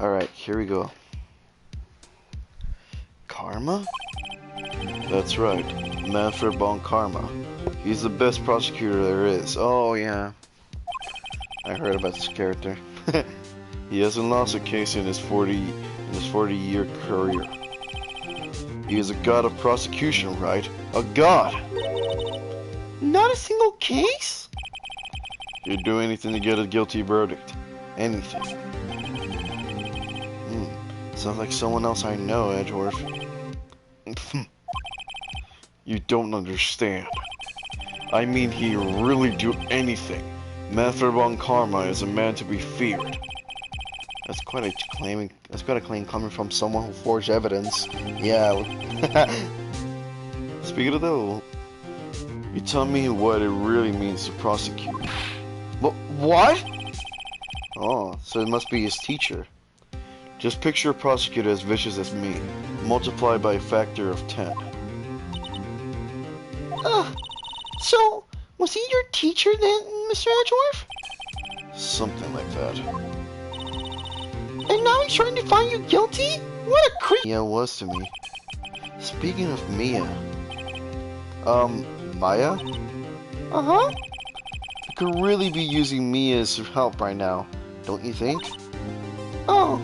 Alright, here we go. Karma? That's right, Manfred von Karma. He's the best prosecutor there is. Oh yeah, I heard about this character. He hasn't lost a case in his 40-year career. He is a god of prosecution, right? A god! Not a single case? He'd do anything to get a guilty verdict. Anything. Sounds like someone else I know, Edgeworth. You don't understand. I mean, he'd really do anything. Manfred von Karma is a man to be feared. That's quite a claim coming from someone who forged evidence. Yeah. Speaking of that, you tell me what it really means to prosecute. What? Oh, so it must be his teacher. Just picture a prosecutor as vicious as me, multiplied by a factor of 10. So, was he your teacher then, Mr. Edgeworth? Something like that. And now he's trying to find you guilty? What a creep! Mia was to me. Speaking of Mia... Maya? Uh-huh? You could really be using Mia's help right now, don't you think? Oh.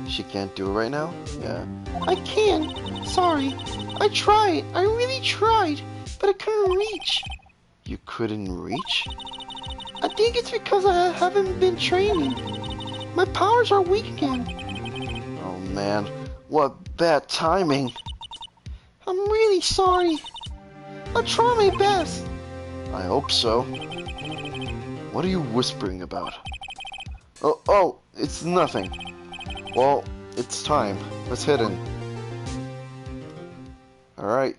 She can't do it right now? Yeah. I can. Sorry. I tried. I really tried. But I couldn't reach. You couldn't reach? I think it's because I haven't been training. My powers are weak again. Oh man. What bad timing. I'm really sorry. I'll try my best. I hope so. What are you whispering about? Oh, it's nothing. Well, it's time. Let's head in. Alright,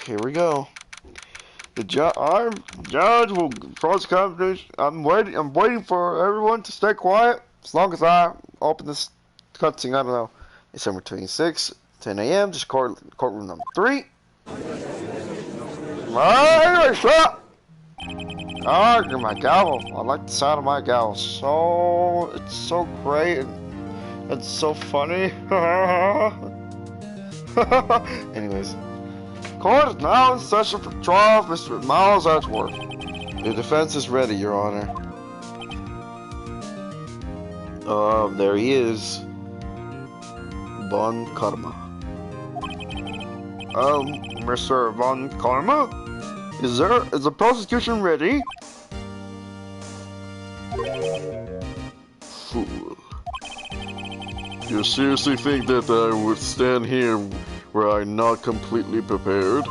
here we go. The judge will close the conversation. I'm waiting for everyone to stay quiet as long as I open this cutscene. I don't know. December 26th, 10 a.m. Just courtroom number 3. Alright, stop! Oh, my gavel. I like the sound of my gavel. It's so great. It's so funny. Anyways. Court is now in session for trial of Mr. Miles Edgeworth. The defense is ready, Your Honor. There he is. Von Karma. Mr. Von Karma? Is the prosecution ready? Fool. You seriously think that I would stand here were I not completely prepared?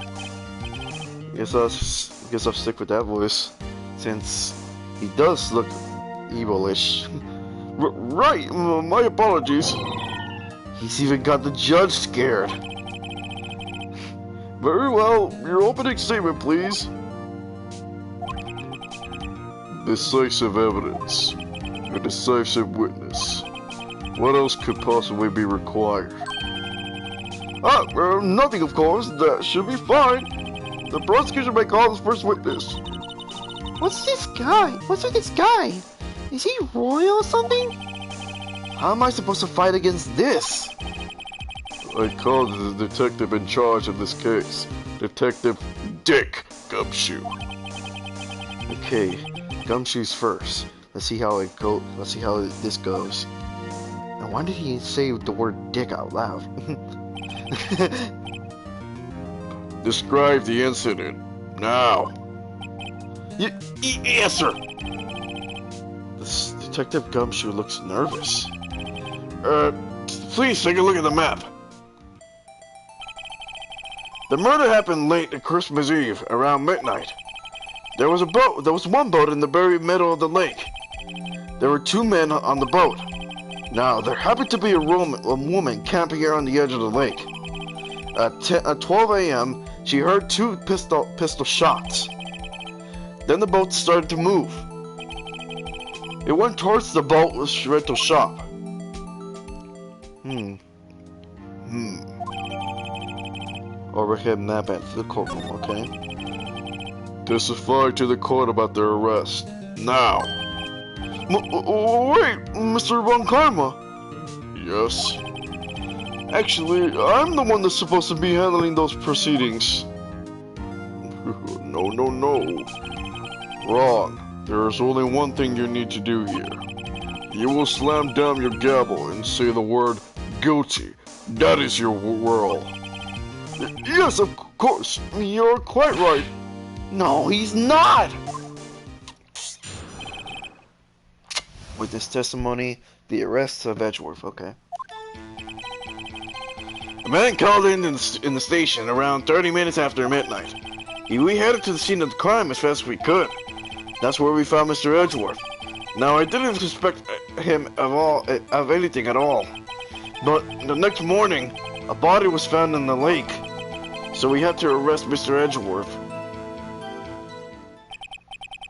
Guess I'll stick with that voice, since he does look evilish. Right, my apologies. He's even got the judge scared. Very well, your opening statement, please. Decisive evidence. A decisive witness. What else could possibly be required? Nothing, of course. That should be fine. The prosecution may call his first witness. What's this guy? What's with this guy? Is he royal or something? How am I supposed to fight against this? I called the detective in charge of this case. Detective Dick Gumshoe. Okay, Gumshoe's first. Let's see how this goes. Now, why did he say the word dick out loud? Describe the incident. Now. Yes, sir. This Detective Gumshoe looks nervous. Please take a look at the map. The murder happened late at Christmas Eve, around midnight. There was one boat in the very middle of the lake. There were 2 men on the boat. Now, there happened to be a woman camping here on the edge of the lake. At 12 a.m., she heard 2 pistol shots. Then the boat started to move. It went towards the boat's rental shop. Overhead map at the courtroom, okay? Testify to the court about their arrest. Now. Wait, Mr. Von Karma. Yes? Actually, I'm the one that's supposed to be handling those proceedings. No. Wrong. There is only one thing you need to do here. You will slam down your gavel and say the word guilty. That is your role. Yes, of course. You're quite right. No, he's not! Witness testimony, the arrest of Edgeworth, okay. A man called in the station around 30 minutes after midnight. We headed to the scene of the crime as fast as we could. That's where we found Mr. Edgeworth. Now, I didn't suspect him of anything at all. But the next morning, a body was found in the lake. So we had to arrest Mr. Edgeworth.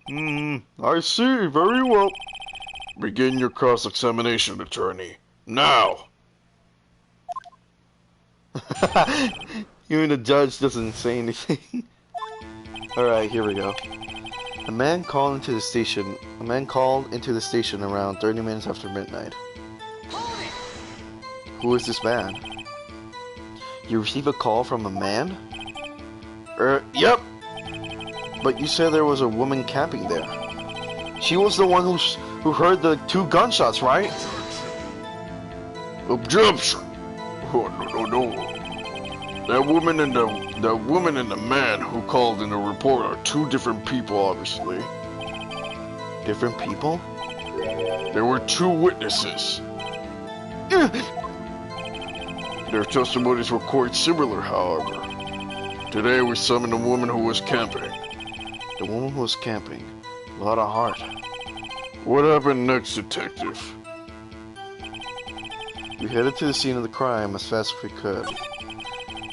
I see, very well. Begin your cross-examination, attorney. Now! Even the judge doesn't say anything. Alright, here we go. A man called into the station around 30 minutes after midnight. Who is this man? You receive a call from a man? Yep. But you said there was a woman camping there. She was the one who heard the 2 gunshots, right? Objection! Oh, no. That woman and the man who called in the report are 2 different people, obviously. Different people? There were 2 witnesses. Their testimonies were quite similar, however. Today we summoned a woman who was camping. The woman who was camping. A lot of heart. What happened next, detective? We headed to the scene of the crime as fast as we could.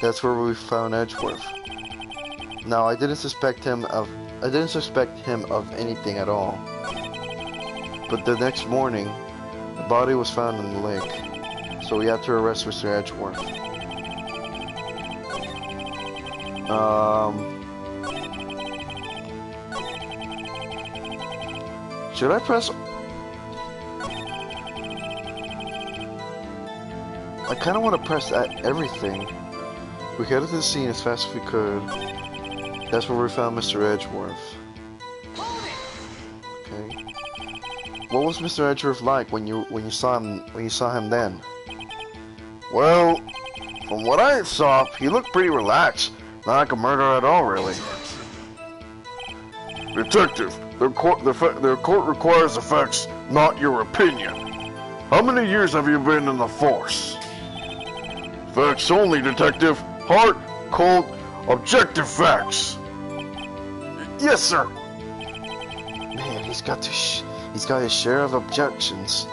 That's where we found Edgeworth. Now, I didn't suspect him of anything at all. But the next morning, a body was found in the lake. So we had to arrest Mr. Edgeworth. Should I press? I kind of want to press everything. We headed to the scene as fast as we could. That's where we found Mr. Edgeworth. Okay. What was Mr. Edgeworth like when you saw him then? Well, from what I saw, he looked pretty relaxed. Not like a murderer at all, really. Detective, their court requires the facts, not your opinion. How many years have you been in the force? Facts only, detective. Hard, cold, objective facts. Yes, sir. Man, he's got his share of objections.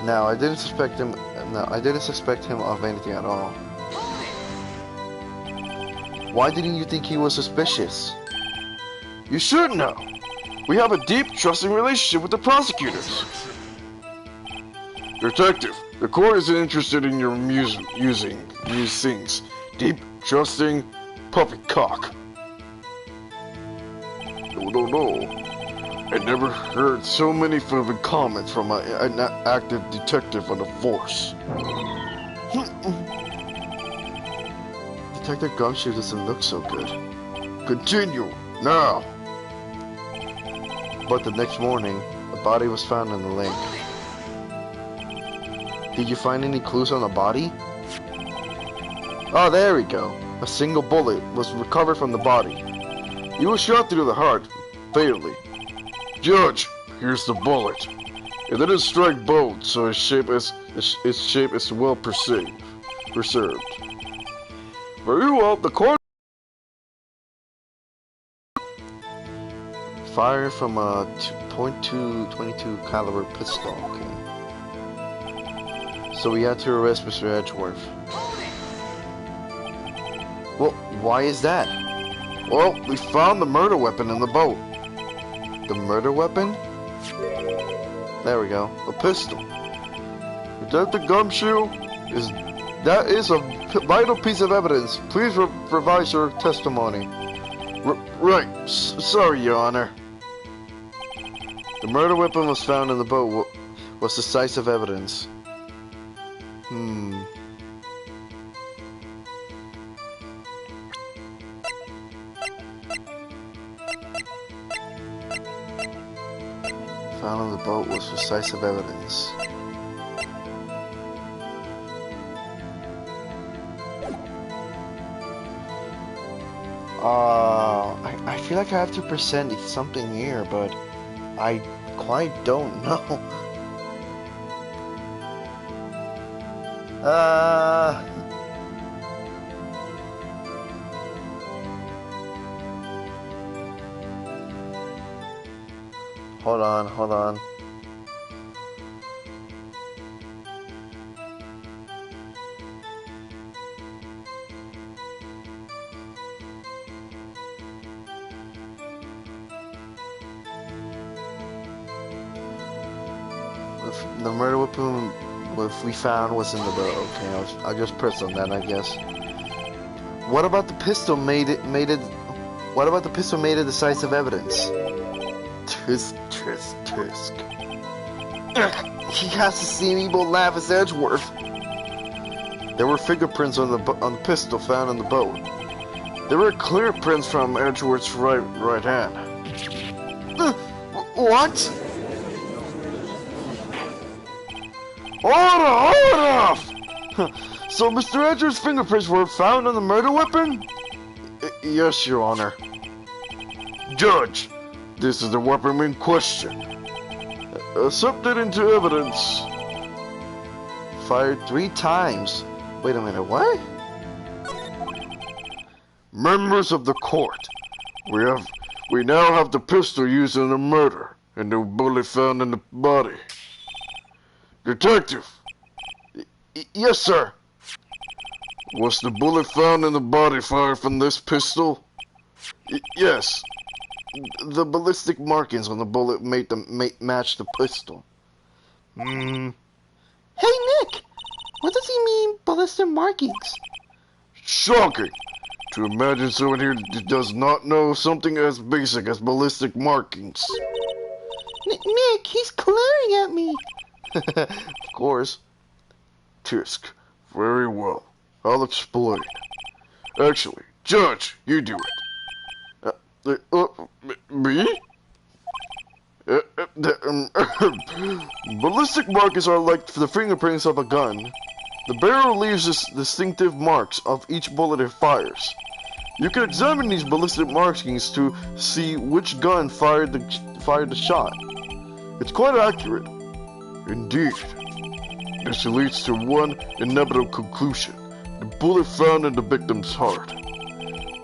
Now, I didn't suspect him of anything at all. Why didn't you think he was suspicious? You should know. We have a deep, trusting relationship with the prosecutors. Detective, the court isn't interested in your musings. Deep, trusting, poppycock. No. I never heard so many fervent comments from an active detective on the force. Detective Gumshoe doesn't look so good. Continue, now. But the next morning, a body was found in the lake. Did you find any clues on the body? Oh, there we go. A single bullet was recovered from the body. He was shot through the heart, fatally. Judge, here's the bullet. It didn't strike both, so its shape is well preserved. Very well, the court. Fired from a .22 caliber pistol. Okay. So we had to arrest Mr. Edgeworth. Well, why is that? Well, we found the murder weapon in the boat. The murder weapon? There we go. A pistol. Detective Gumshoe That is a vital piece of evidence. Please revise your testimony. Right. Sorry, Your Honor. The murder weapon was found in the boat. Was decisive evidence. Found in the boat was decisive evidence. I feel like I have to present something here, but I quite don't know. Hold on. The murder weapon we found was in the boat. Okay, I'll just press on that, I guess. What about the pistol made it? What about the pistol made it decisive evidence? Tisk. He has the same evil laugh as Edgeworth. There were fingerprints on the pistol found in the boat. There were clear prints from Edgeworth's right hand. What? Hold off! So Mr. Edgeworth's fingerprints were found on the murder weapon? Yes, Your Honor. Judge, this is the weapon in question. Accepted into evidence. Fired 3 times. Wait a minute, what? Members of the court, we now have the pistol used in the murder and the bullet found in the body. Detective. Yes, sir. Was the bullet found in the body fired from this pistol? Yes. The ballistic markings on the bullet match the pistol. Hey, Nick! What does he mean, ballistic markings? Shocking! To imagine someone here does not know something as basic as ballistic markings. Nick, he's glaring at me! Of course. Tisk. Very well. I'll explain. Actually, Judge, you do it. Me? Ballistic markings are like the fingerprints of a gun. The barrel leaves distinctive marks of each bullet it fires. You can examine these ballistic markings to see which gun fired the shot. It's quite accurate. Indeed. This leads to one inevitable conclusion. The bullet found in the victim's heart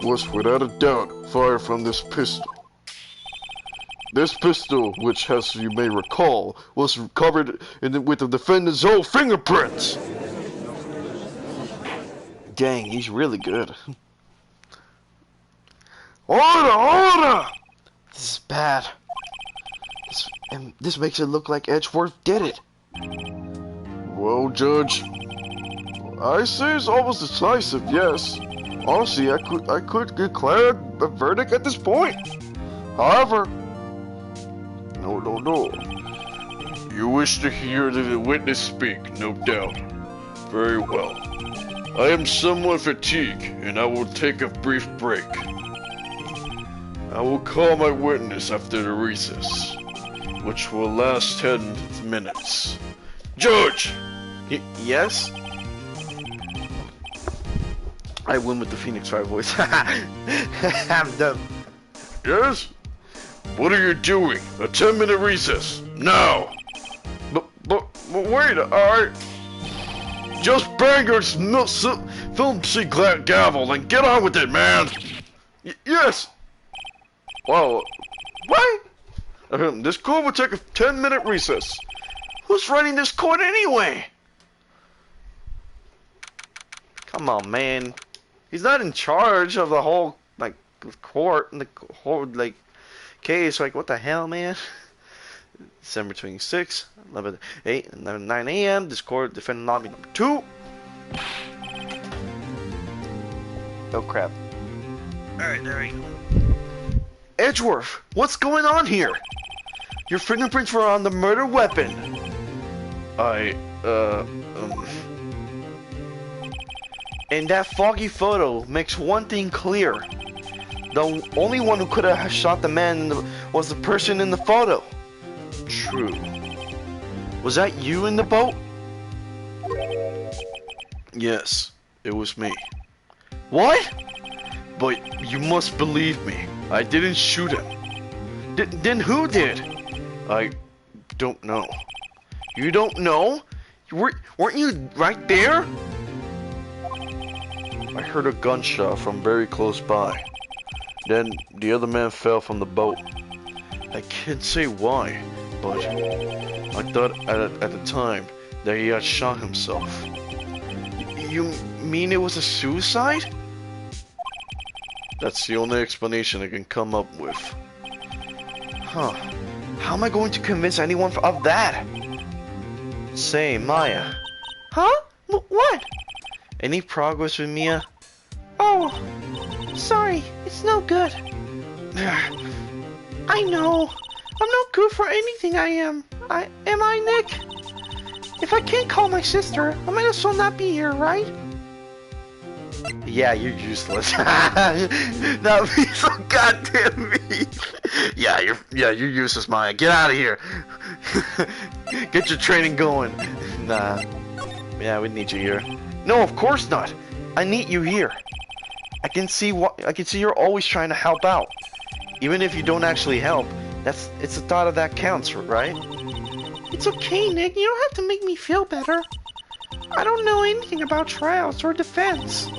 was without a doubt fired from this pistol. This pistol, which, as you may recall, was covered with the defendant's own fingerprints. Dang, he's really good. Order! This is bad. This makes it look like Edgeworth did it. Well, Judge, I say it's almost decisive, yes. Honestly, I could declare a verdict at this point. However, no. You wish to hear the witness speak, no doubt. Very well. I am somewhat fatigued, and I will take a brief break. I will call my witness after the recess, which will last 10 minutes. Judge! Yes? I win with the Phoenix Fire voice. I'm done. Yes? What are you doing? A 10-minute recess. Now! But wait, alright. Just bang your film seat gavel and get on with it, man! Yes! Well, what? This court will take a 10-minute recess. Who's running this court anyway? Come on, man. He's not in charge of the whole, court and the whole, case. What the hell, man? December 26th, 11, 9 a.m. This court, defendant lobby number 2. Oh crap. Alright, there we go. Edgeworth, what's going on here? Your fingerprints were on the murder weapon. And that foggy photo makes one thing clear. The only one who could have shot the man was the person in the photo. True. Was that you in the boat? Yes, it was me. What? But you must believe me. I didn't shoot him. Then who did? I don't know. You don't know? Weren't you right there? I heard a gunshot from very close by. Then the other man fell from the boat. I can't say why, but I thought at the time that he had shot himself. You mean it was a suicide? That's the only explanation I can come up with. Huh. How am I going to convince anyone of that? Say, Maya. Huh? What? Any progress with Mia? Oh, sorry. It's no good. I know. I'm not good for anything I am. Am I, Nick? If I can't call my sister, I might as well not be here, right? Yeah, you're useless. That would be so goddamn mean. Yeah, you're useless, Maya. Get out of here. Get your training going. Nah. Yeah, we need you here. No, of course not. I need you here. I can see you're always trying to help out. Even if you don't actually help, it's the thought of that counts, right? It's okay, Nick. You don't have to make me feel better. I don't know anything about trials or defense.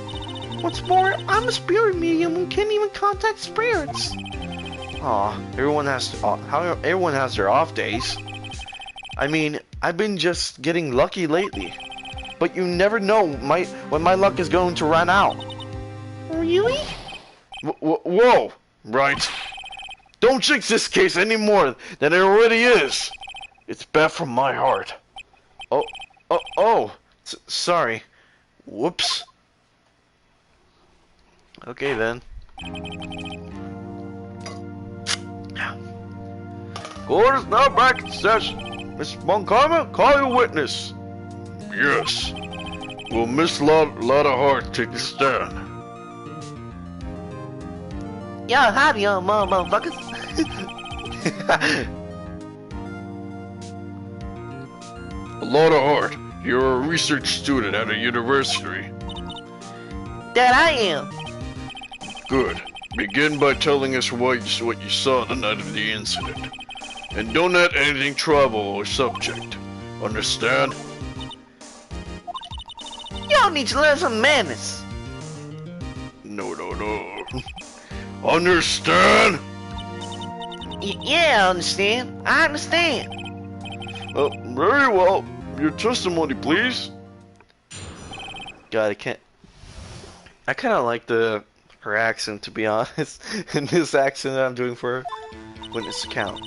What's more, I'm a spirit medium who can't even contact spirits. Aw, everyone has their off days. I mean, I've been just getting lucky lately. But you never know when my luck is going to run out. Really? Whoa, Wright. Don't jinx this case any more than it already is. It's bad from my heart. Sorry. Whoops. Okay then. Court is now back in session. Miss Montgomery, call your witness. Yes. Will Miss Lotta Hart take the stand? Yo, howdy, y'all motherfuckers. Lotta Hart, you're a research student at a university. That I am. Good. Begin by telling us what you saw the night of the incident. And don't add anything trouble or subject. Understand? Y'all need to learn some manners. No. Understand? Yeah, I understand. I understand. Very well. Your testimony, please. God, I kind of like her accent, to be honest. And this accent that I'm doing for her witness account.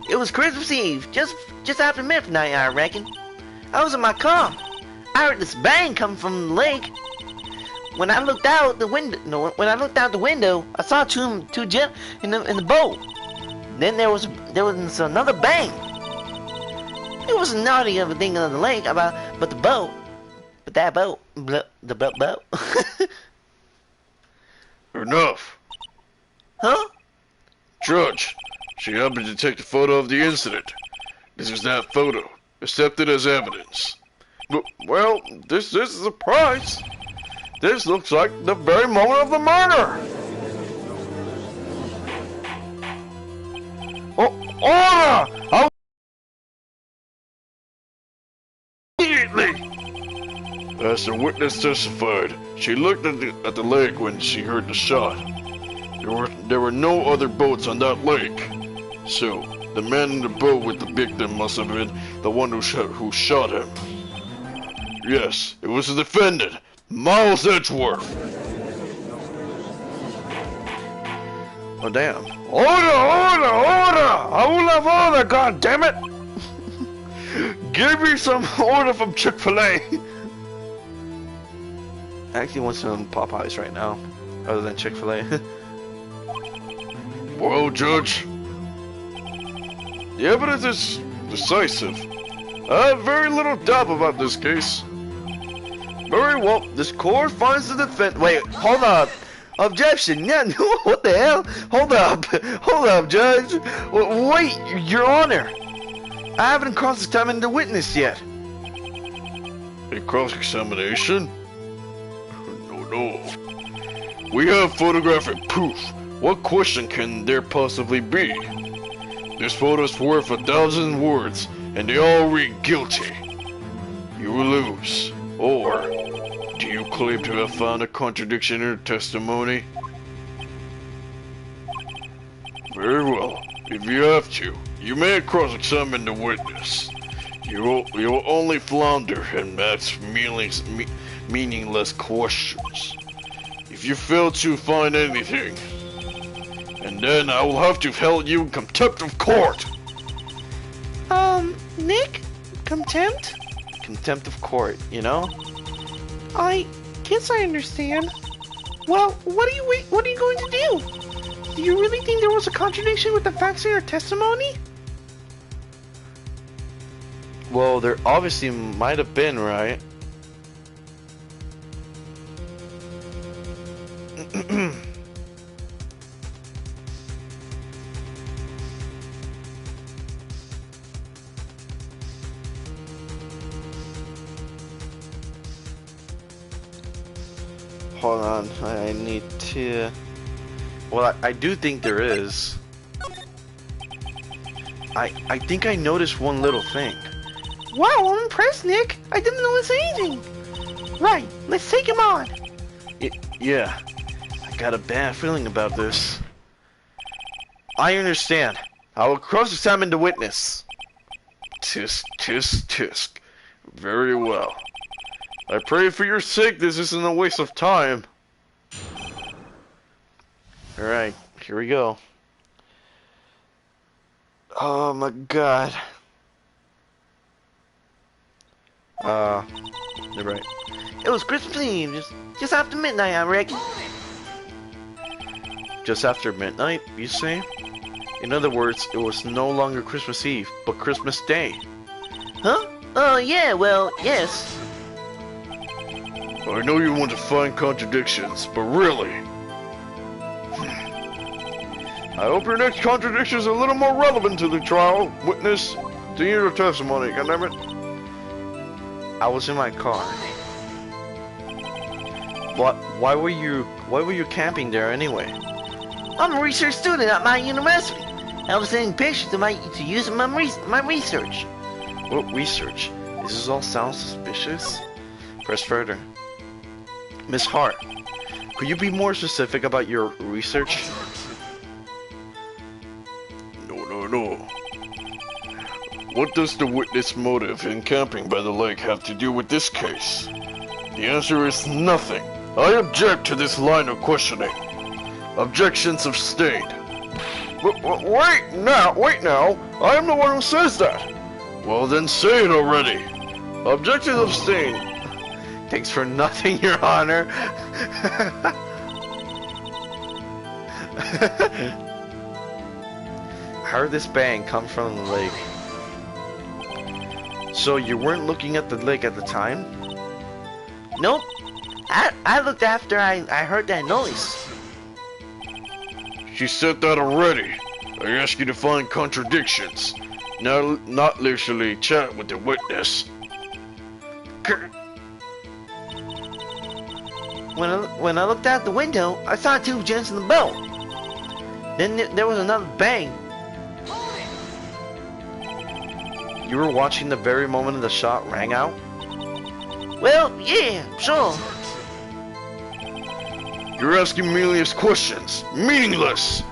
It was Christmas Eve, just after midnight, I reckon. I was in my car. I heard this bang coming from the lake. When I looked out the window, I saw two jet in the boat. Then there was another bang. It wasn't naughty of a thing on the lake, but the boat. But that boat, the boat. Enough. Huh? Judge, she happened to take the photo of the incident. This is that photo, accepted as evidence. Well, this is a surprise. This looks like the very moment of the murder. Order! Immediately! As the witness testified, she looked at the lake when she heard the shot. There were no other boats on that lake. So, the man in the boat with the victim must have been the one who shot him. Yes, it was the defendant, Miles Edgeworth. Oh, damn. Order! I will have order, goddammit! Give me some order from Chick-fil-A. I actually want some Popeyes right now, other than Chick-fil-A. Well, Judge, the evidence is decisive. I have very little doubt about this case. Very well, this court finds the defense. Wait, hold up. Objection. Yeah, no, what the hell? Hold up, Judge. Wait, Your Honor. I haven't cross-examined the witness yet. A cross-examination? No. We have photographic proof. What question can there possibly be? This photo's worth 1,000 words, and they all read guilty. You will lose. Or, do you claim to have found a contradiction in her testimony? Very well. If you have to, you may cross-examine the witness. You will only flounder and ask meaningless questions. If you fail to find anything, and then I will have to hold you in contempt of court. Nick? Contempt? Contempt of court, you know? I guess I understand. Well, what are you going to do? Do you really think there was a contradiction with the facts in your testimony? Well, there obviously might have been, right? Hold on, I need to... Well, I do think there is. I think I noticed one little thing. Wow, I'm impressed, Nick. I didn't notice anything. Right, let's take him on. Yeah, I got a bad feeling about this. I understand. I will cross-examine the witness. Tisk. Very well. I pray for your sake this isn't a waste of time. Alright, here we go. Oh my god. You're right. It was Christmas Eve, just after midnight, I reckon. Just after midnight, you say? In other words, it was no longer Christmas Eve, but Christmas Day. Huh? Oh, yeah, well, yes. I know you want to find contradictions, but really... I hope your next contradiction is a little more relevant to the trial, witness, to your testimony, goddammit. I was in my car. Why were you camping there anyway? I'm a research student at my university. I was sending pictures to use in my research. What research? Does this all sound suspicious? Press further. Miss Hart, could you be more specific about your research? No. What does the witness motive in camping by the lake have to do with this case? The answer is nothing. I object to this line of questioning. Objections sustained. Wait now. I am the one who says that. Well then say it already. Objections abstained. Thanks for nothing, Your Honor. I heard this bang come from the lake. So you weren't looking at the lake at the time? Nope. I looked after I heard that noise. She said that already. I asked you to find contradictions. Not literally chat with the witness. When I looked out the window, I saw two gents in the boat. Then there was another bang. You were watching the very moment the shot rang out? Well, yeah, sure. You're asking meaningless questions. Meaningless!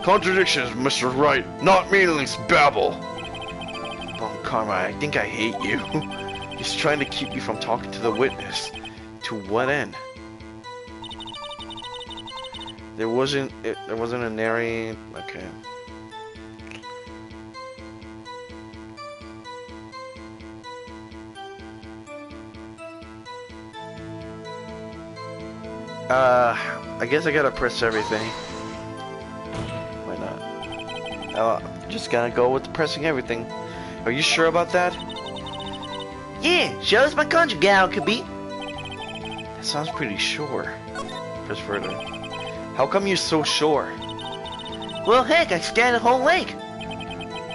Contradictions, Mr. Wright, not meaningless babble. Bum Karma, I think I hate you. He's trying to keep you from talking to the witness. To what end? There wasn't a nary... Okay. I guess I gotta press everything. Why not? Just gotta go with pressing everything. Are you sure about that? Yeah, sure as my country gal could be. That sounds pretty sure. Press further. How come you're so sure? Well, heck, I scanned the whole lake.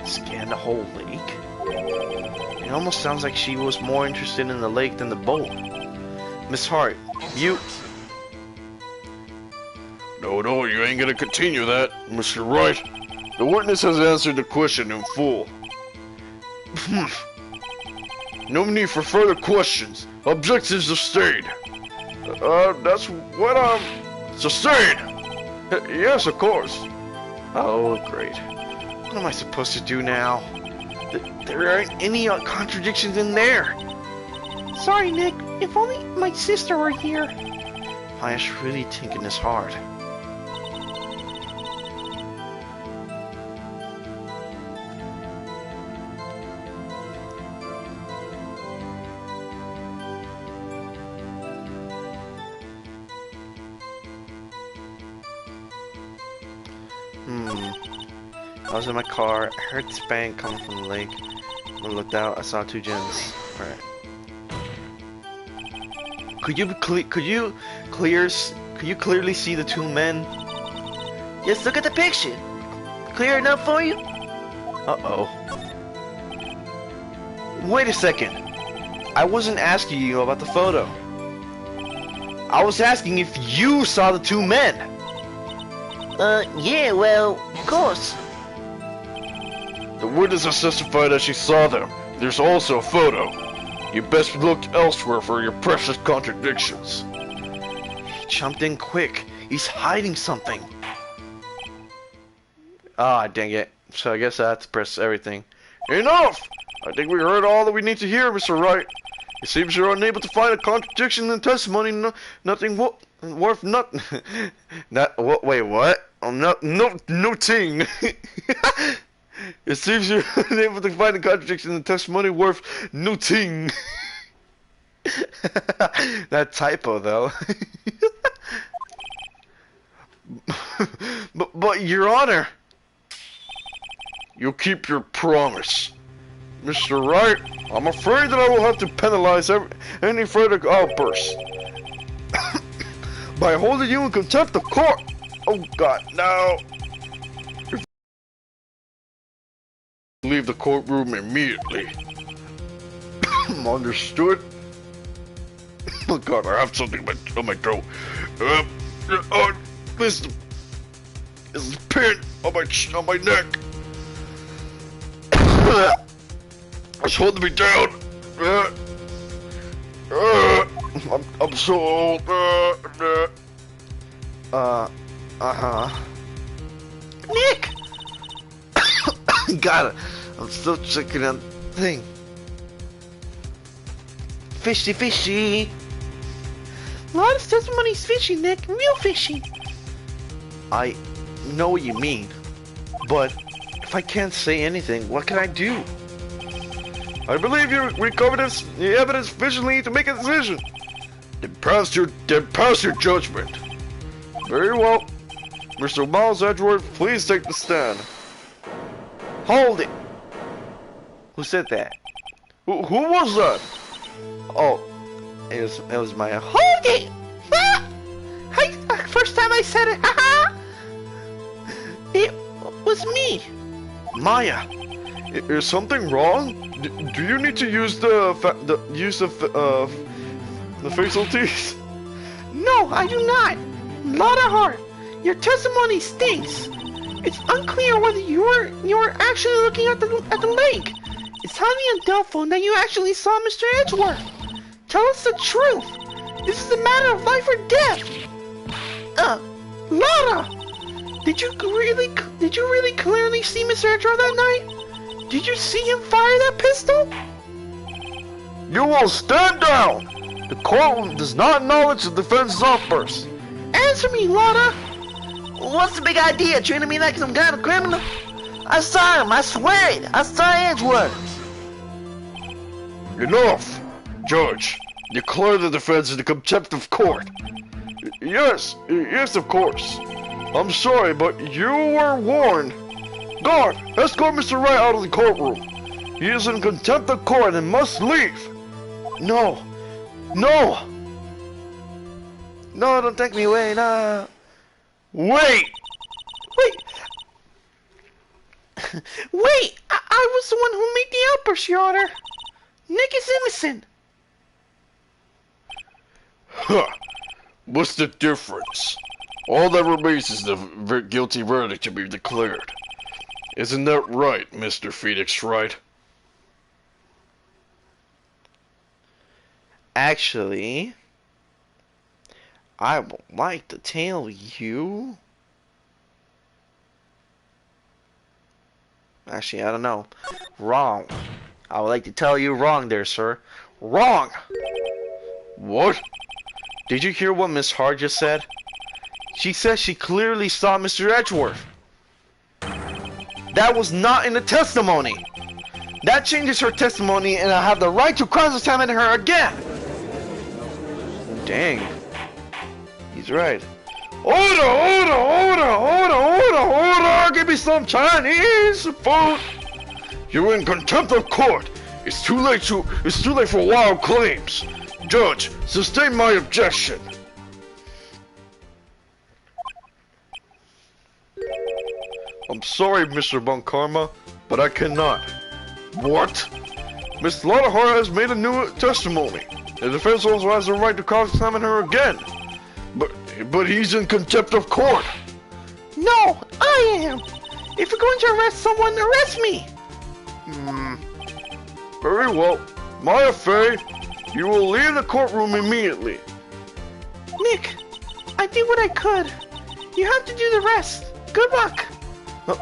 Scan the whole lake? It almost sounds like she was more interested in the lake than the boat. Miss Hart, you... No, you ain't gonna continue that, Mr. Wright. The witness has answered the question in full. No need for further questions. Objections sustained. That's what sustained. Yes, of course. Oh, great. What am I supposed to do now? There aren't any contradictions in there. Sorry, Nick. If only my sister were here. Maya's really thinking this hard. I was in my car. I heard this bang coming from the lake. When I looked out, I saw 2 gems. Alright. Could you clearly see the 2 men? Just look at the picture. Clear enough for you? Uh-oh. Wait a second. I wasn't asking you about the photo. I was asking if you saw the 2 men. Yeah, well, of course. The witness has testified that she saw them. There's also a photo. You best look elsewhere for your precious contradictions. He jumped in quick. He's hiding something. Ah, dang it. So I guess I have to press everything. Enough! I think we heard all that we need to hear, Mr. Wright. It seems you're unable to find a contradiction in the testimony. Nothing worth nothing. Wait, what? No ting. It seems you're unable to find a contradiction in the testimony worth no ting. That typo, though. but Your Honor. You keep your promise. Mr. Wright, I'm afraid that I will have to penalize any further outbursts by holding you in contempt of court. Oh God, no. Leave the courtroom immediately. Understood? Oh God, I have something on my throat. This is pin on my neck. It's holding me down. I'm so old. Nick! Got it. I'm still checking on the thing. Fishy, fishy. A lot of testimony's fishy, Nick. Real fishy. I know what you mean, but if I can't say anything, what can I do? I believe you recovered the evidence sufficiently to make a decision. Then pass your judgment. Very well. Mr. Miles Edgeworth, please take the stand. Hold it! Who said that? Who was that? Oh, it was Maya. Hold it! First time I said it. It was me. Maya. Is something wrong? Do you need to use the facial teeth? No, I do not. Lotta Hart, your testimony stinks. It's unclear whether you were actually looking at the lake. It's highly doubtful that you actually saw Mr. Edgeworth. Tell us the truth. This is a matter of life or death. Lotta, did you really clearly see Mr. Edgeworth that night? Did you see him fire that pistol? You will stand down. The court does not acknowledge the defense's outburst. Answer me, Lotta. What's the big idea? Treating me like some kind of criminal? I saw him. I swear it. I saw Edgeworth. Enough, Judge. Declare the defense in the contempt of court. Yes, of course. I'm sorry, but you were warned. Guard, escort Mr. Wright out of the courtroom. He is in contempt of court and must leave. No! No! No, don't take me away, no! Wait! Wait! Wait! I was the one who made the outburst, Your Honor! Nick is innocent! Huh. What's the difference? All that remains is the guilty verdict to be declared. Isn't that right, Mr. Phoenix Wright? Actually, I would like to tell you... Actually, I don't know. Wrong. I would like to tell you wrong there, sir. Wrong! What? Did you hear what Miss Hart just said? She said she clearly saw Mr. Edgeworth. That was not in the testimony. That changes her testimony, and I have the right to cross-examine her again. Dang. He's right. Order! Give me some Chinese food. You're in contempt of court. It's too late for wild claims. Judge, sustain my objection. I'm sorry, Mr. Von Karma, but I cannot. What? Miss Lottahar has made a new testimony. The defense also has the right to cross-examine her again. But he's in contempt of court. No, I am. If you're going to arrest someone, arrest me. Very well. Maya Fey, you will leave the courtroom immediately. Nick, I did what I could. You have to do the rest. Good luck.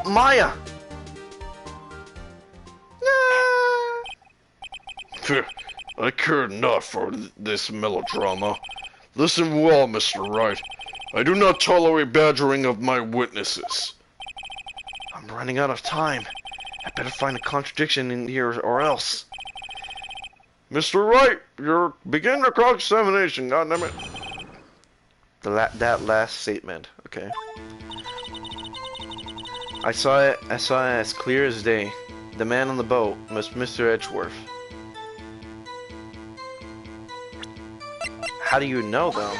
Maya. I care not for this melodrama. Listen well, Mr. Wright. I do not tolerate badgering of my witnesses. I'm running out of time. I better find a contradiction in here or else. Mr. Wright, begin your cross-examination, goddammit. That last statement, okay. I saw it as clear as day. The man on the boat was Mr. Edgeworth. How do you know, though?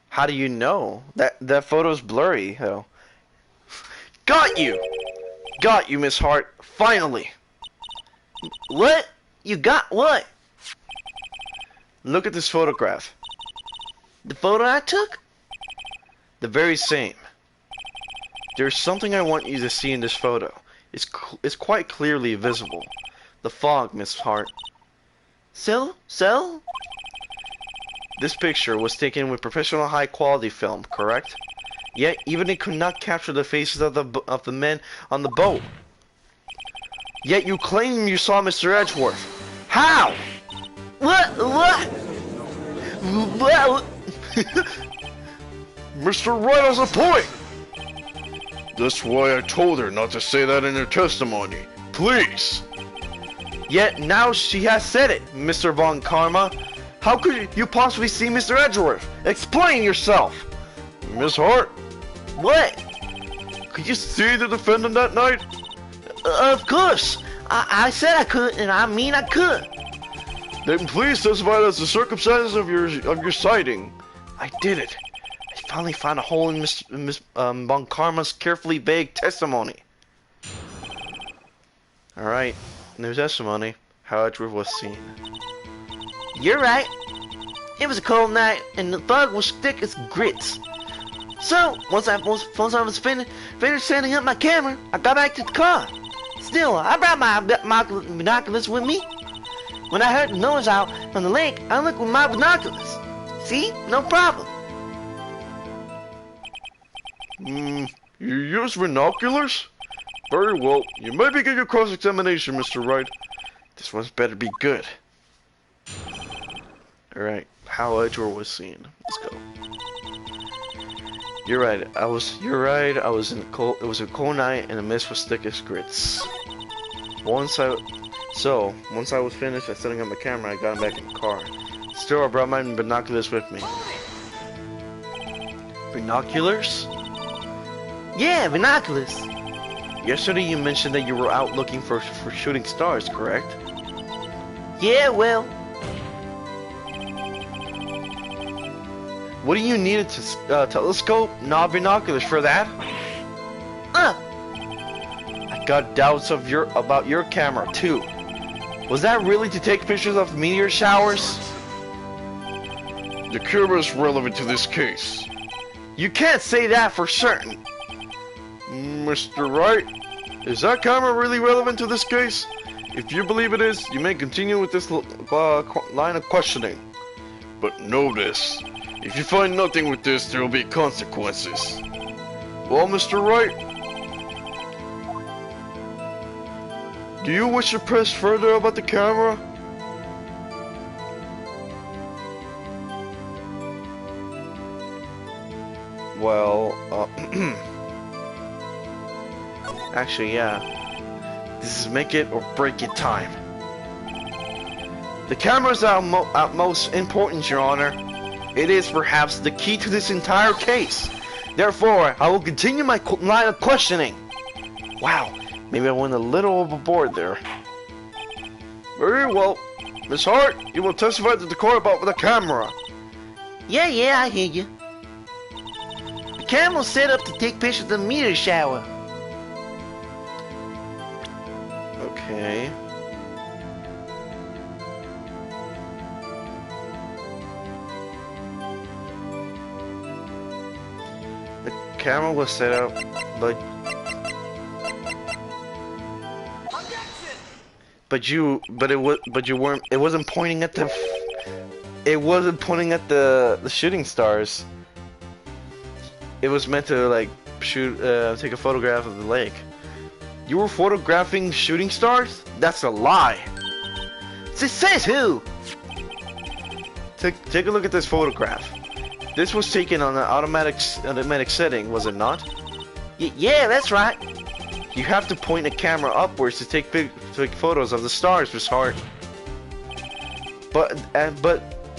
How do you know? That photo's blurry, though. Got you! Got you, Miss Hart. Finally! What? You got what? Look at this photograph. The photo I took? The very same. There's something I want you to see in this photo. It's quite clearly visible. The fog, Miss Hart. So? This picture was taken with professional high-quality film, correct? Yet, even it could not capture the faces of the men on the boat. Yet you claim you saw Mr. Edgeworth. How? What? Mr. Wright has a point! That's why I told her not to say that in her testimony. Please! Yet now she has said it, Mr. Von Karma. How could you possibly see Mr. Edgeworth? Explain yourself! Miss Hart? What? Could you see the defendant that night? Of course! I said I could, and I mean I could. Then please testify as the circumstances of your sighting. I did it. I finally found a hole in Miss Von Karma's carefully vague testimony. Alright, new testimony. How Edgeworth was seen. You're right. It was a cold night, and the fog was thick as grits. So, once I was finished setting up my camera, I got back to the car. Still, I brought my binoculars with me. When I heard the noise out from the lake, I looked with my binoculars. See? No problem. You use binoculars? Very well. You may begin your cross-examination, Mr. Wright. This one's better be good. Alright, how Edgeworth was seen. Let's go. You're right. I was in a cold. It was a cold night, and the mist was thick as grits. Once I was finished setting up my camera, I got back in the car. Still, I brought my binoculars with me. Binoculars? Yeah, binoculars. Yesterday you mentioned that you were out looking for shooting stars, correct? Yeah, well. What do you need a telescope? Not binoculars for that? I got doubts about your camera too. Was that really to take pictures of meteor showers? The camera is relevant to this case. You can't say that for certain. Mr. Wright, is that camera really relevant to this case? If you believe it is, you may continue with this line of questioning. But know this, if you find nothing with this, there will be consequences. Well, Mr. Wright, do you wish to press further about the camera? Well, actually, yeah. This is make it or break it time. The camera is our most important, Your Honor. It is perhaps the key to this entire case. Therefore, I will continue my line of questioning. Wow, maybe I went a little overboard there. Very well. Miss Hart, you will testify to the court about the camera. Yeah, I hear you. The camera was set up to take pictures of the meteor shower. Okay. The camera was set up, but it wasn't pointing at the shooting stars. It was meant to like take a photograph of the lake. You were photographing shooting stars? That's a lie. Says who? Take a look at this photograph. This was taken on an automatic setting, was it not? Yeah, that's right. You have to point the camera upwards to take photos of the stars, Miss Hart. But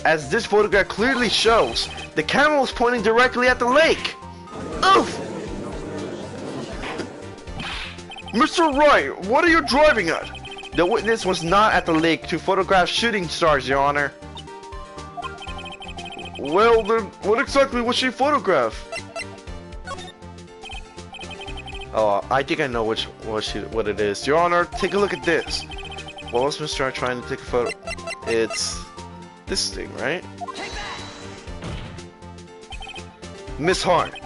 as this photograph clearly shows, the camera was pointing directly at the lake. Oof! Mr. Wright, what are you driving at? The witness was not at the lake to photograph shooting stars, Your Honor. Well, then, what exactly was she photograph? Oh, I think I know what it is. Your Honor, take a look at this. What was Mr. Hart trying to take a photo? It's this thing, right? Miss Hart,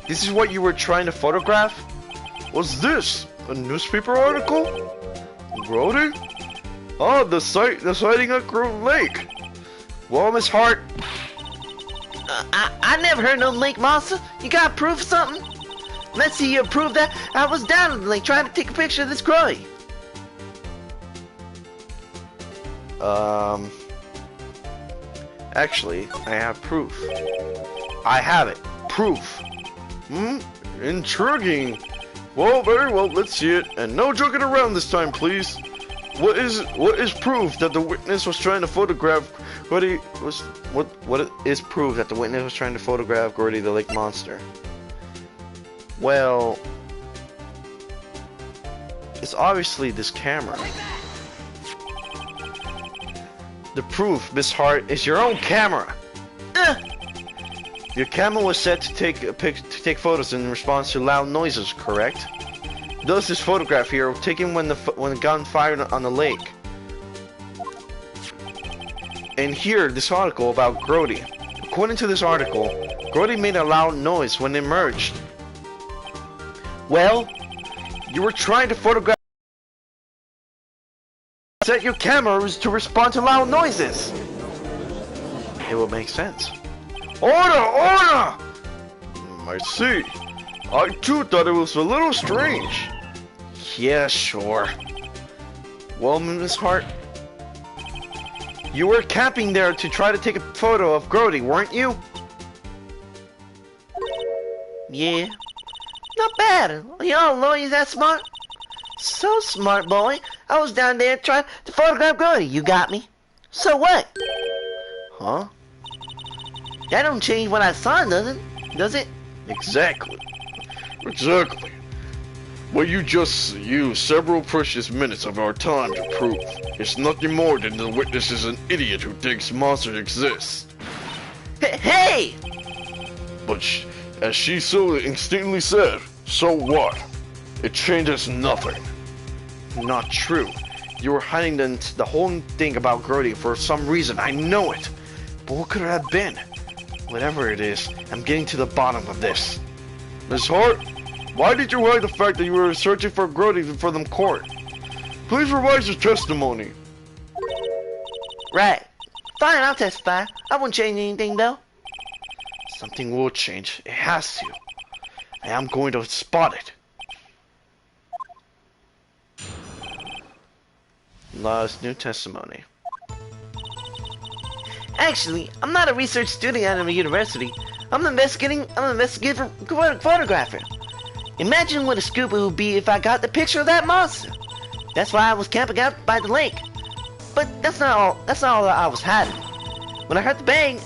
this is what you were trying to photograph? What's this? A newspaper article? Grody? Oh, the sighting at Grove Lake. Well, Miss Hart, I never heard no lake monster. You got proof of something? Let's see you prove that I was down in the lake trying to take a picture of this Grody. Actually, I have proof. I have it. Proof. Intriguing. Well, very well, let's see it. And no joking around this time, please. What is proof that the witness was trying to photograph Grody What is proof that the witness was trying to photograph Grody the lake monster? Well, it's obviously this camera. The proof, Miss Hart, is your own camera. Your camera was set to take photos in response to loud noises, correct? Thus, this photograph here was taken when the gun fired on the lake. And here, this article about Grody. According to this article, Grody made a loud noise when it emerged. Well, you were trying to photograph. Set your cameras to respond to loud noises. It will make sense. Order! Order! I see. I too thought it was a little strange. Yeah, sure. Well, Miss Hart, you were camping there to try to take a photo of Grody, weren't you? Yeah. Not bad. Y'all know he's that smart. So smart, boy. I was down there trying to photograph Grody. You got me. So what? Huh? That don't change what I saw, does it? Does it? Exactly. Exactly. What you just used several precious minutes of our time to prove is nothing more than the witness is an idiot who thinks monsters exist. Hey! But as she so instinctively said, so what? It changes nothing. Not true. You were hiding the whole thing about Grody for some reason. I know it. But what could it have been? Whatever it is, I'm getting to the bottom of this. Miss Hart, why did you hide the fact that you were searching for Grody for them court? Please revise your testimony. Right. Fine, I'll testify. I won't change anything, though. Something will change. It has to. I am going to spot it. Law's new testimony. Actually, I'm not a research student at a university. I'm an investigative photographer. Imagine what a scoop it would be if I got the picture of that monster. That's why I was camping out by the lake. But that's not all I was hiding. When I heard the bang,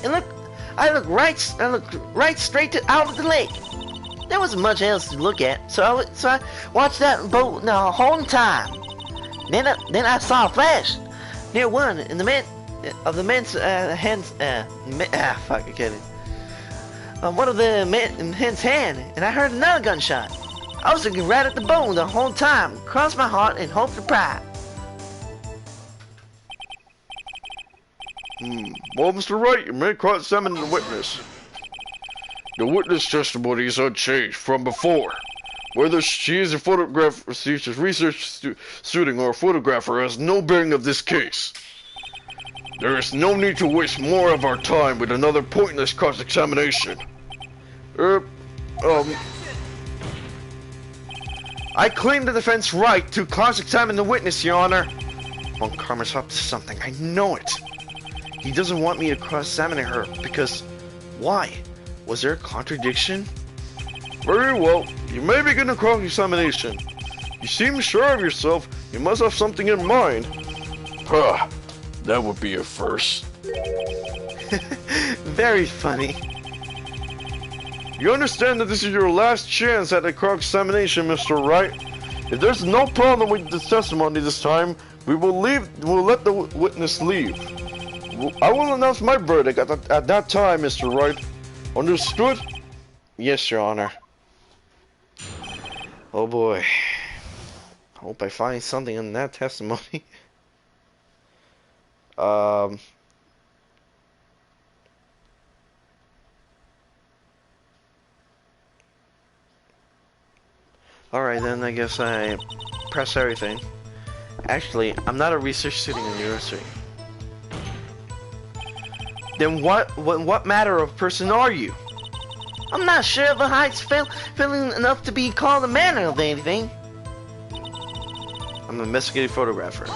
I looked right straight out of the lake. There wasn't much else to look at, so I watched that boat the whole time. Then I saw a flash near one in the men's hands. I can't get it. One of the men's hand, and I heard another gunshot. I was looking right at the bone the whole time, crossed my heart and hoped for pride. Well, Mr. Wright, you may cross-examine the witness. The witness testimony is unchanged from before. Whether she is a research student or a photographer has no bearing of this case. There is no need to waste more of our time with another pointless cross-examination. I claim the defense right to cross-examine the witness, Your Honor. Von Karma's up to something. I know it. He doesn't want me to cross-examine her because... Why? Was there a contradiction? Very well. You may begin a cross-examination. You seem sure of yourself. You must have something in mind. Huh. That would be a first. Very funny. You understand that this is your last chance at a cross-examination, Mr. Wright. If there's no problem with this testimony this time, we'll let the witness leave. I will announce my verdict at that time, Mr. Wright. Understood? Yes, Your Honor. Oh boy. Hope I find something in that testimony. Alright then, I guess I press everything. Actually, I'm not a research student in the university. Then what matter of person are you? I'm not sure if the height's feeling enough to be called a manner of anything. I'm an investigative photographer.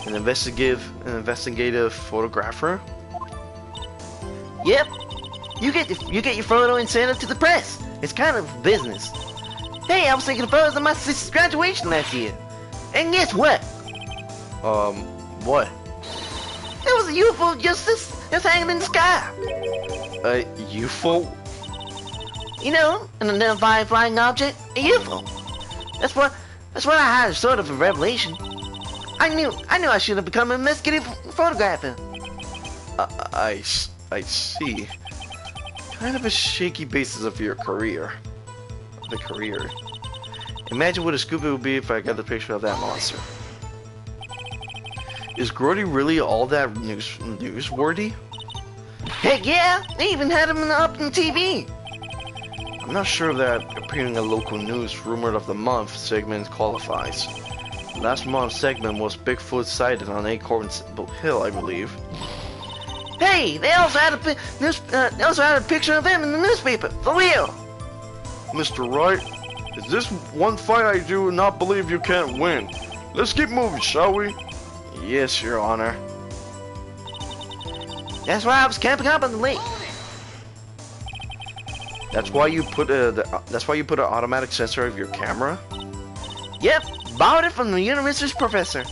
An investigative photographer? Yep. You get your photo and send it to the press. It's kind of business. Hey, I was taking photos of my sister's graduation last year. And guess what? What? There was a UFO just hanging in the sky. A UFO? You know, an unidentified flying object, a UFO. That's what I had sort of a revelation. I knew I should have become an investigative photographer. I see. Kind of a shaky basis of your career. Imagine what a scoop it would be if I got the picture of that monster. Is Grody really all that newsworthy? Heck yeah! They even had him up on TV. I'm not sure if that appearing in local news rumored of the month segment qualifies. Last month's segment was Bigfoot sighted on Acorn Hill, I believe. Hey, they also had a picture of him in the newspaper, for real. Mr. Wright, is this one fight I do not believe you can't win? Let's keep moving, shall we? Yes, Your Honor. That's why I was camping up on the lake. That's why you put an automatic sensor of your camera? Yep, borrowed it from the university's professor.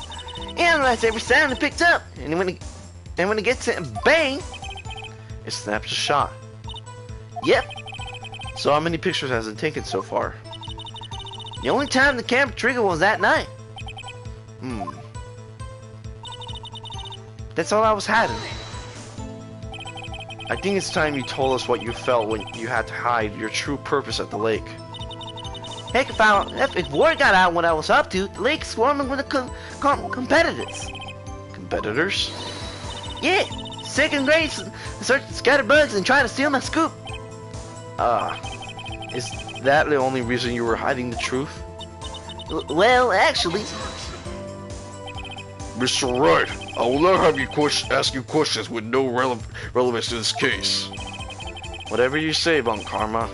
Analyzed every sound it picked up, and And when it gets hit, bang, It snaps a shot. yep. So how many pictures has it taken so far? The only time the camera trigger was that night. Hmm. That's all I was having. I think it's time you told us what you felt when you had to hide your true purpose at the lake. Heck, if word got out what I was up to, the lake's swarming with the competitors. Competitors? Yeah, second grade searching scatterbugs and trying to steal my scoop. Is that the only reason you were hiding the truth? Well, actually, Mr. Wright, I will not have you ask you questions with no relevance to this case. Whatever you say, Von Karma,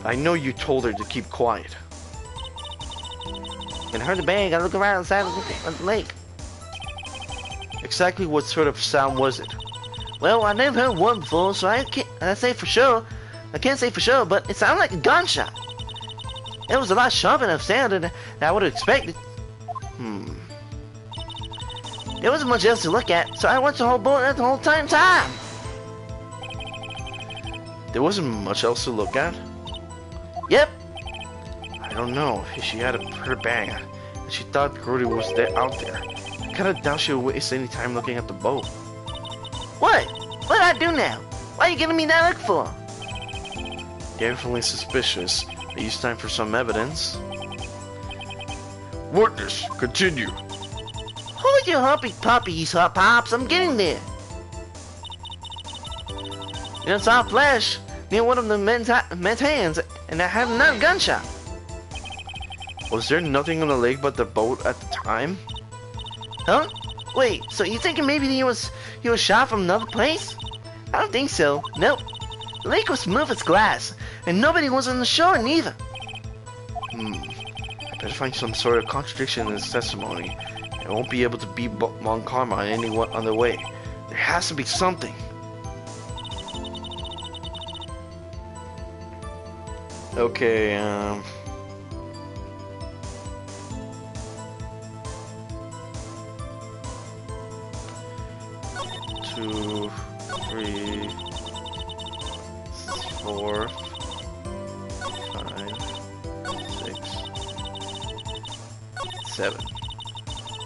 I know you told her to keep quiet. when I heard the bang, I looked around inside of the lake. Exactly what sort of sound was it? Well, I never heard one before, so I can't say for sure, but it sounded like a gunshot. It was a lot sharper enough sound than I would have expected. There wasn't much else to look at, so I watched the whole boat the whole time. There wasn't much else to look at? Yep. I don't know. She had heard a bang, and she thought Grody was out there. I kinda doubt she would waste any time looking at the boat. What? What'd I do now? Why are you giving me that look for? Definitely suspicious. But use time for some evidence. Witness, continue. Hold your humpy puppies, Pops. I'm getting there. I saw a flash near one of the men's hands, and I had another gunshot. Was there nothing on the lake but the boat at the time? Huh? Wait, so you thinking maybe he was shot from another place? I don't think so. Nope. The lake was smooth as glass, and nobody was on the shore neither. I better find some sort of contradiction in his testimony. I won't be able to beat Von Karma on any other way. There has to be something. Okay, 2, 3, 4, 5, 6, 7.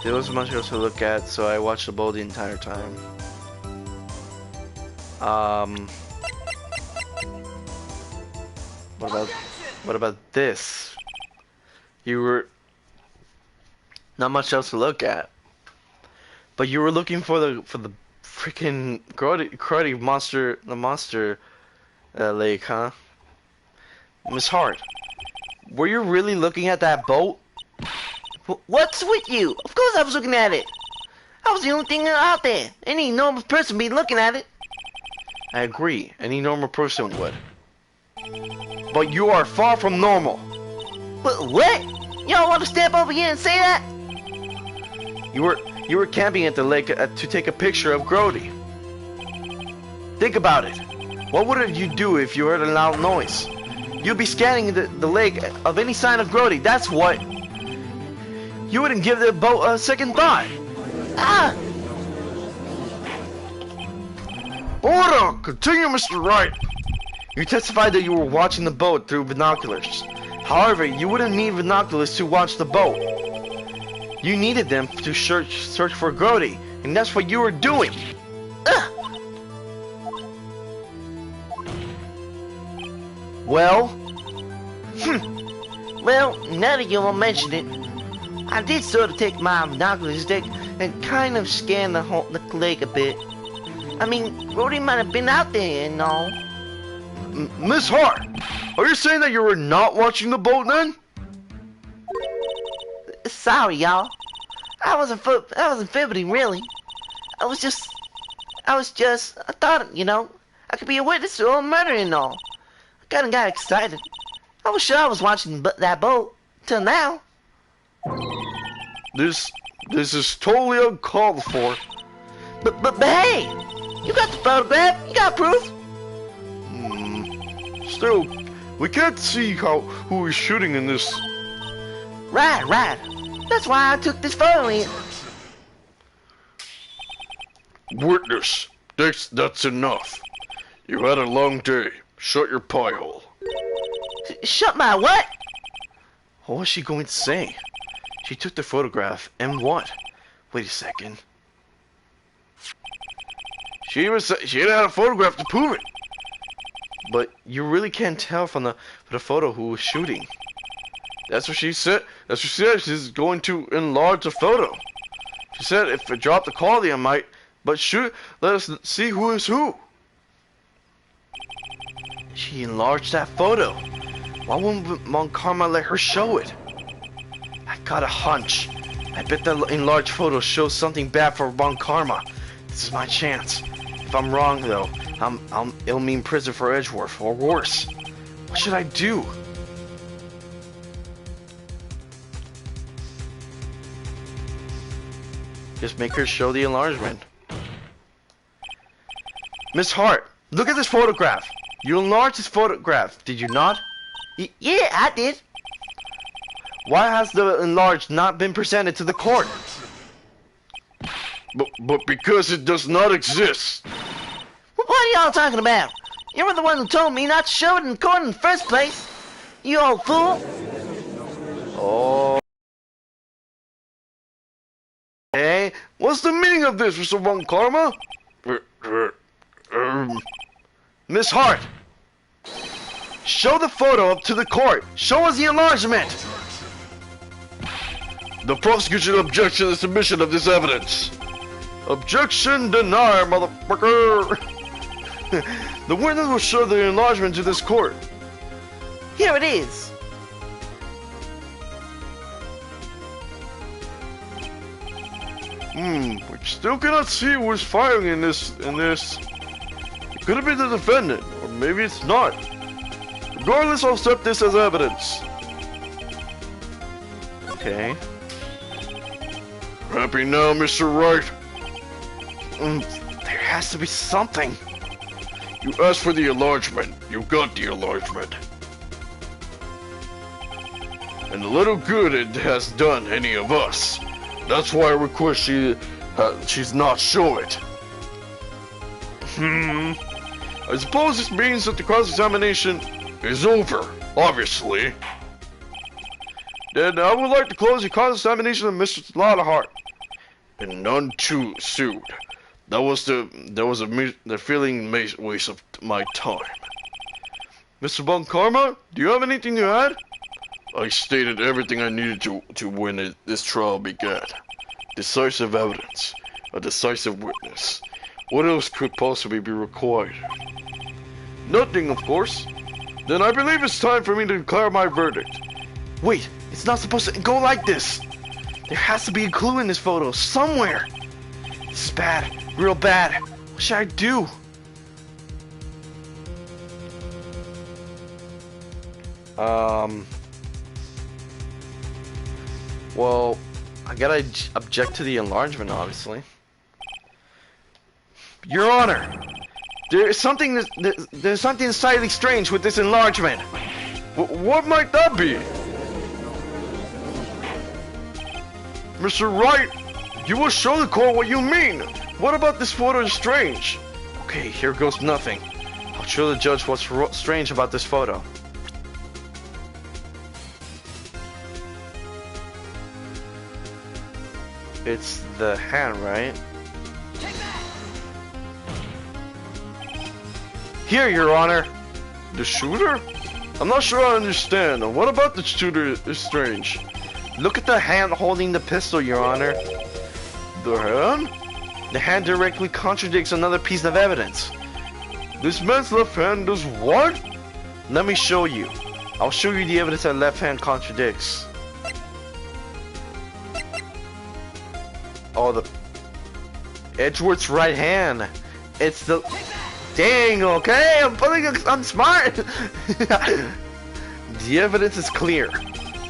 There wasn't much else to look at, so I watched the boat the entire time. What about this? You were not much else to look at, but you were looking for the freaking cruddy monster, the monster lake, huh? Miss Hart, were you really looking at that boat? What's with you? Of course I was looking at it. I was the only thing out there. Any normal person would be looking at it. I agree. Any normal person would. But you are far from normal. What? Y'all want to step over here and say that? You were camping at the lake to take a picture of Grody. Think about it. What would you do if you heard a loud noise? You'd be scanning the lake of any sign of Grody. That's what. You wouldn't give the boat a second thought. Ah! Order! Continue, Mr. Wright. You testified that you were watching the boat through binoculars. However, you wouldn't need binoculars to watch the boat. You needed them to search for Grody, and that's what you were doing. Well? Well, now that you all mention it, I did sort of take my binoculars stick and kind of scan the lake a bit. I mean, Grody might have been out there and all. Miss Hart, are you saying that you were not watching the boat then? Sorry, y'all. I wasn't fibbing, really. I thought, I could be a witness to a murder and all. I kinda got excited. I was sure I was watching that boat, till now. This is totally uncalled for. But hey! You got the photograph, you got proof. Still, we can't see who is shooting in this. Right. That's why I took this photo in. Witness, that's enough. You had a long day. Shut your pie hole. Shut my what? What was she going to say? She took the photograph, and what? Wait a second. She had a photograph to prove it. But you really can't tell from the photo who was shooting. That's what she said. That's what she said. She's going to enlarge the photo. She said if it dropped the quality, I might. But let us see who is who. She enlarged that photo. Why wouldn't Mon Karma let her show it? I got a hunch. I bet that enlarged photo shows something bad for Mon Karma. This is my chance. If I'm wrong, though, it'll mean prison for Edgeworth, or worse. What should I do? Just make her show the enlargement. Miss Hart, look at this photograph. You enlarged this photograph, did you not? Yeah, I did. Why has the enlarged not been presented to the court? But because it does not exist. What are y'all talking about? You were the one who told me not to show it in court in the first place. You old fool. Oh. Hey, what's the meaning of this, Mr. Von Karma? Miss Hart, show the photo up to the court. Show us the enlargement. The prosecution objects to the submission of this evidence. Objection denied, motherfucker. The witness will show the enlargement to this court. Here it is. We still cannot see who is firing in this. It could have been the defendant, or maybe it's not. Regardless, I'll accept this as evidence. Okay. Happy now, Mr. Wright? There has to be something. You asked for the enlargement. You got the enlargement. And the little good it has done any of us. That's why I request she's not show it. I suppose this means that the cross-examination is over, obviously. Then I would like to close the cross-examination of Mr. Loudheart. And none too soon. That was the feeling waste of my time. Mr. Von Karma, do you have anything to add? I stated everything I needed to when this trial began. Decisive evidence. A decisive witness. What else could possibly be required? Nothing, of course. Then I believe it's time for me to declare my verdict. Wait, it's not supposed to go like this. There has to be a clue in this photo, somewhere. This is bad, real bad. What should I do? Well, I gotta object to the enlargement, obviously. Your Honor, there's something slightly strange with this enlargement. What might that be? Mr. Wright, you will show the court what you mean. What about this photo is strange? Okay, here goes nothing. I'll show the judge what's strange about this photo. It's the hand, right? Here, Your Honor. The shooter? I'm not sure I understand. What about the shooter is strange? Look at the hand holding the pistol, Your Honor. The hand? The hand directly contradicts another piece of evidence. This man's left hand does what? Let me show you. I'll show you the evidence that left hand contradicts. Oh, the Edgeworth's right hand. It's the... Dang, okay, I'm smart. The evidence is clear.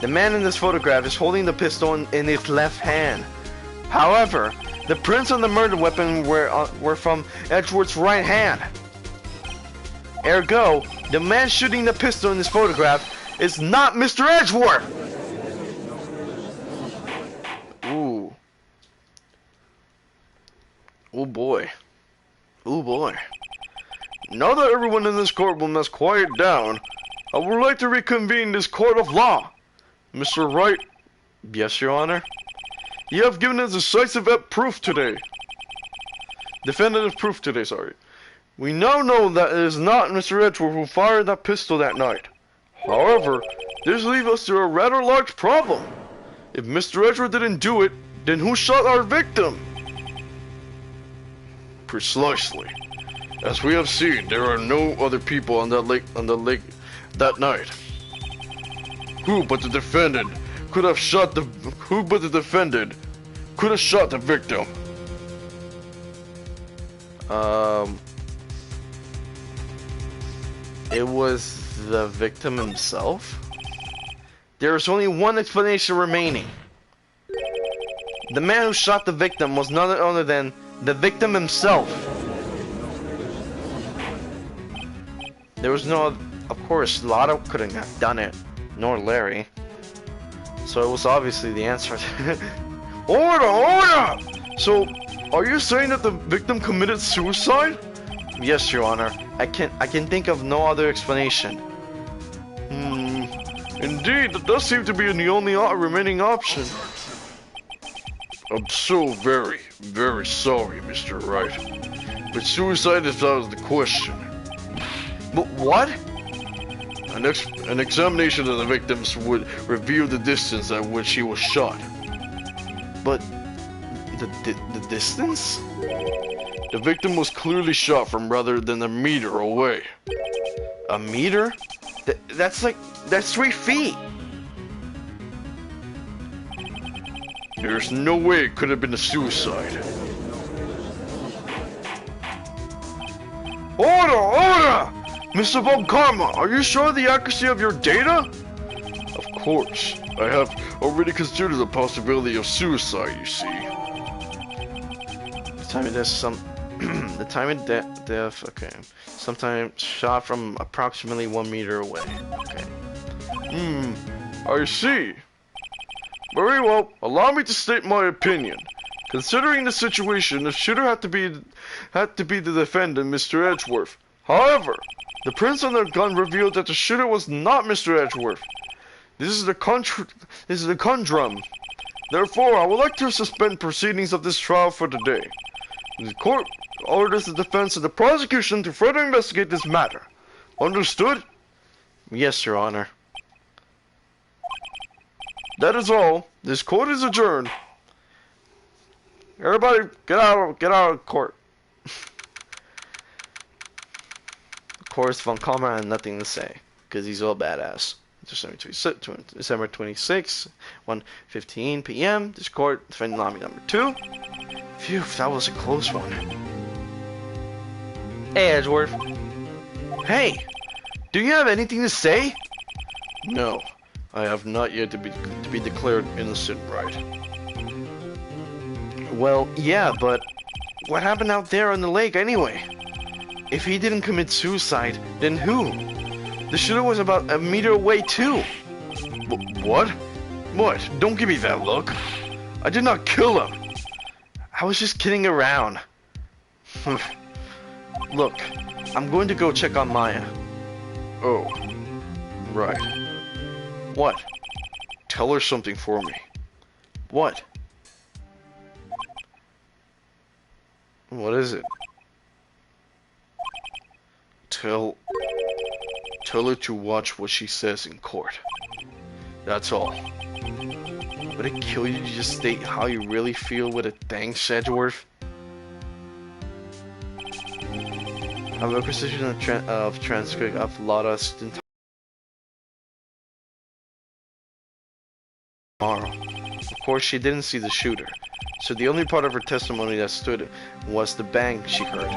The man in this photograph is holding the pistol in his left hand. However, the prints on the murder weapon were from Edgeworth's right hand. Ergo, the man shooting the pistol in this photograph is not Mr. Edgeworth. Ooh. Oh boy. now that everyone in this courtroom has quieted down, I would like to reconvene this court of law. Mr. Wright, Yes, Your Honor. you have given us decisive proof today. Definitive proof today, sorry. We now know that it is not Mr. Edgeworth who fired that pistol that night. However, this leaves us to a rather large problem. If Mr. Edgeworth didn't do it, then who shot our victim? Precisely. As we have seen, there are no other people on the lake that night. Who but the defendant could have shot the victim? It was the victim himself? There is only one explanation remaining. The man who shot the victim was none other than the victim himself. There was no, of course, Lotto couldn't have done it, nor Larry. So it was obviously the answer. Order! So, are you saying that the victim committed suicide? Yes, Your Honor. I can think of no other explanation. Indeed, that does seem to be the only remaining option. I'm so very, very sorry, Mr. Wright. But suicide is out of the question. But what? An examination of the victims would reveal the distance at which he was shot. But the distance? The victim was clearly shot from rather than a meter away. A meter? That's 3 feet. There's no way it could have been a suicide. Order! Mr. Von Karma, are you sure of the accuracy of your data? Of course. I have already considered the possibility of suicide, you see. The time of death, the time of death, okay. Sometimes shot from approximately 1 meter away. Okay. I see. Very well, allow me to state my opinion. Considering the situation, the shooter had to be the defendant, Mr. Edgeworth. However, the prints on the gun revealed that the shooter was not Mr. Edgeworth. This is the conundrum. Therefore, I would like to suspend proceedings of this trial for today. The court orders the defense and the prosecution to further investigate this matter. Understood? Yes, Your Honor. That is all. This court is adjourned. Everybody, get out of court. Of course, Von Karma had nothing to say, because he's all badass. December 26, 1:15 p.m. This court, defendant lobby number 2. Phew, that was a close one. Hey, Edgeworth. Hey, do you have anything to say? No, I have not yet to be declared innocent, right? Well, yeah, but what happened out there on the lake anyway? If he didn't commit suicide, then who? The shooter was about a meter away too. What? What? Don't give me that look. I did not kill him. I was just kidding around. Look, I'm going to go check on Maya. Oh, right. What? Tell her something for me. What? What is it? Tell her to watch what she says in court. That's all. Would it kill you to just state how you really feel with a thanks, Edgeworth? I have a precision of transcript of Lotta's tomorrow. Of course, she didn't see the shooter, so the only part of her testimony that stood was the bang she heard.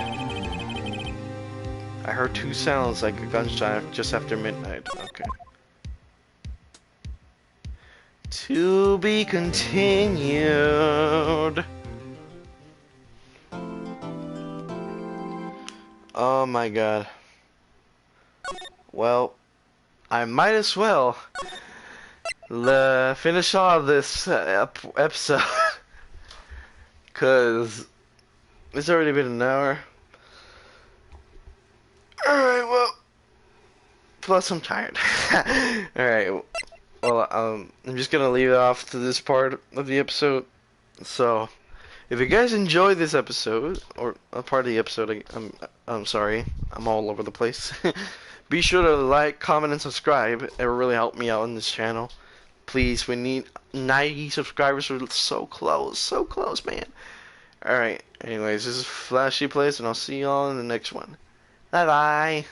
I heard 2 sounds like a gunshot just after midnight. Okay. To be continued. Oh my god. Well, I might as well finish off this episode. Because it's already been an hour. Alright, well. Plus, I'm tired. Alright, well, I'm just gonna leave it off to this part of the episode. So, if you guys enjoyed this episode, or a part of the episode, I'm sorry, I'm all over the place. Be sure to like, comment, and subscribe. It will really help me out on this channel. Please, we need 90 subscribers. We're so close, man. Alright, anyways, this is Flashy Place, and I'll see y'all in the next one. Bye-bye.